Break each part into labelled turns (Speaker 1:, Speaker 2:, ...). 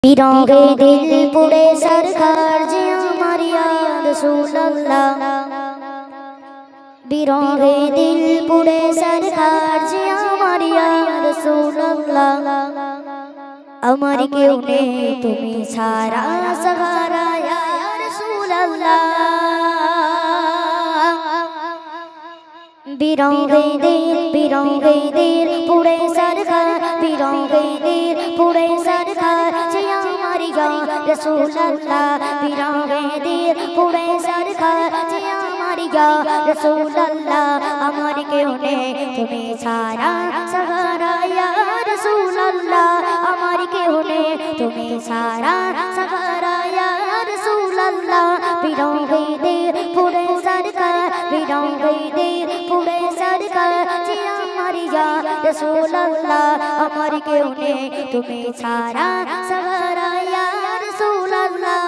Speaker 1: बिरौगे दिल पुड़े सरकार जी हमारी या रसूल अल्लाह। बिरौगे दिल पुड़े सरकार जी हमारी या रसूल अल्लाह। अमर क्यों ने तुम्हें सारा सहारा या रसूल अल्लाह। बिरौगे दिल पुड़े सरकार, बिरौगे दिल पुड़े सरकार जी हमारी या रसूल अल्लाह। बिरौगे दिल पुड़े सरकार जी हमारी या रसूल अल्लाह। अमर क्यों ने तुम्हें सारा सहारा या रसूल अल्लाह। अमर क्यों ने तुम्हें सारा सहारा या रसूल अल्लाह। बिरौगे दिल पुड़े सरकार, बिरौगे दिल पुड़े सरकार जी हमारी या रसूल अल्लाह। अमर क्यों ने तुम्हें सारा सहारा या रसूल अल्लाह।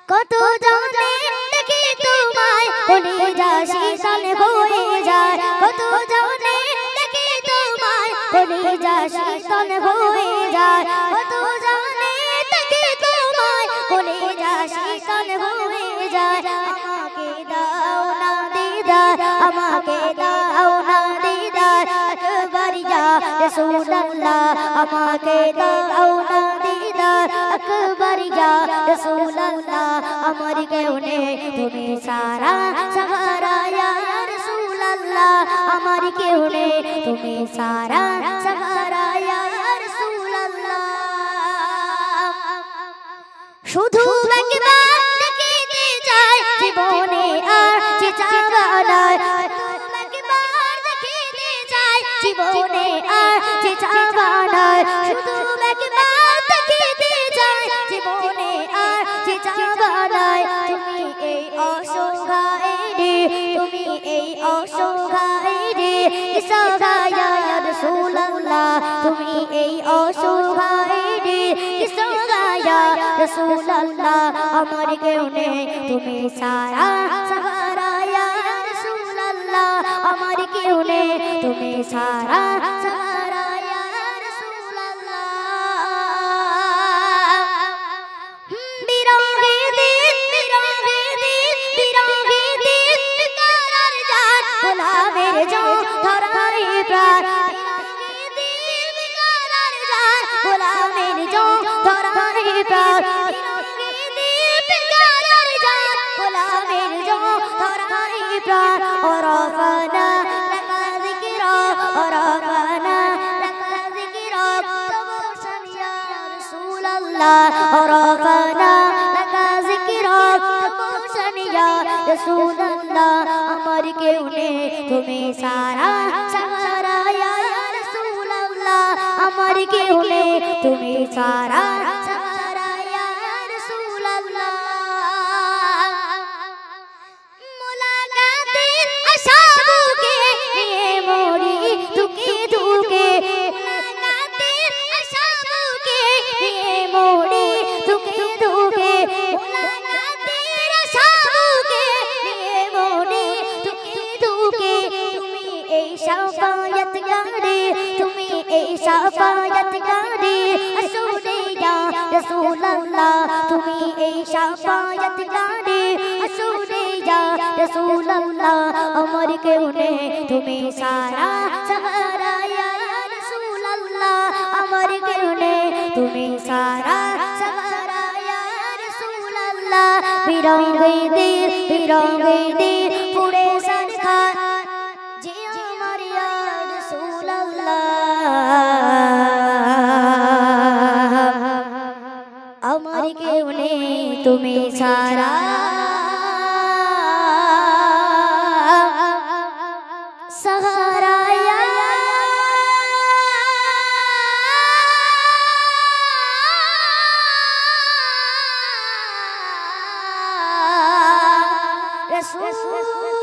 Speaker 1: কত জানে দেখি তোমায় কলিজা শীতল হয়ে যায়। কত জানে দেখি তোমায় কলিজা শীতল হয়ে যায়। কত জানে দেখি তোমায় কলিজা শীতল হয়ে যায়। আমাকে দাও না দিদার, আমাকে দাও না দিদার আকবার ইয়া রাসূলুল্লাহ। আমাকে দাও না দিদার আকবার ইয়া রাসূলুল্লাহ। अमर क्यों ने तुम्हें सारा सहारा या रसूल अल्लाह। अमर क्यों ने तुम्हें सारा सहारा या रसूल अल्लाह। শুধু একবার দেখিতে চাই জীবনে আর যে চাওয়া নাই। শুধু একবার দেখিতে চাই জীবনে আর যে চাওয়া নাই। শুধু একবার দেখিতে চাই জীবনে আর যে চাওয়া নাই। তুমি এই অসহায় রে, তুমি এই অসহায় রে ইসহায় ইয়া রাসূলুল্লাহ। তুমি এই অসহায় রে ইসহায় ইয়া রাসূলুল্লাহ। अमर क्यों ने तुम्हें सारा सहारा या रसूलल्लाह। अमर क्यों ने तुम्हें सारा सहारा या रसूलल्लाह। बिरौगे दिल बेकरार जान गुलामेर जो धराई प्राण। बिरौगे दिल बेकरार जान गुलामेर जो धराई प्राण। ورفعنا لك ذكرك ورفعنا لك ذكرك تبوسا يا رسول الله। ورفعنا لك ذكرك تبوسا يا رسول الله। अमर क्यों ने तुम्हें सारा सहारा या रसूल अल्लाह। अमर क्यों ने तुम्हें सारा सहारा या रसूल अल्लाह। शफायत करे रसूल या रसूल अल्लाह। तुम्ही ए शफायत करे रसूल या रसूल अल्लाह। अमर क्यों ने तुम्हें सारा सहारा या रसूल अल्लाह। अमर क्यों ने तुम्हें सारा सहारा या रसूल अल्लाह। बिरौगे दिल पुड़े सरकार जी अमर या रसूल अल्लाह। अमर क्यों ने तुम्हें सारा सहारा या रसूल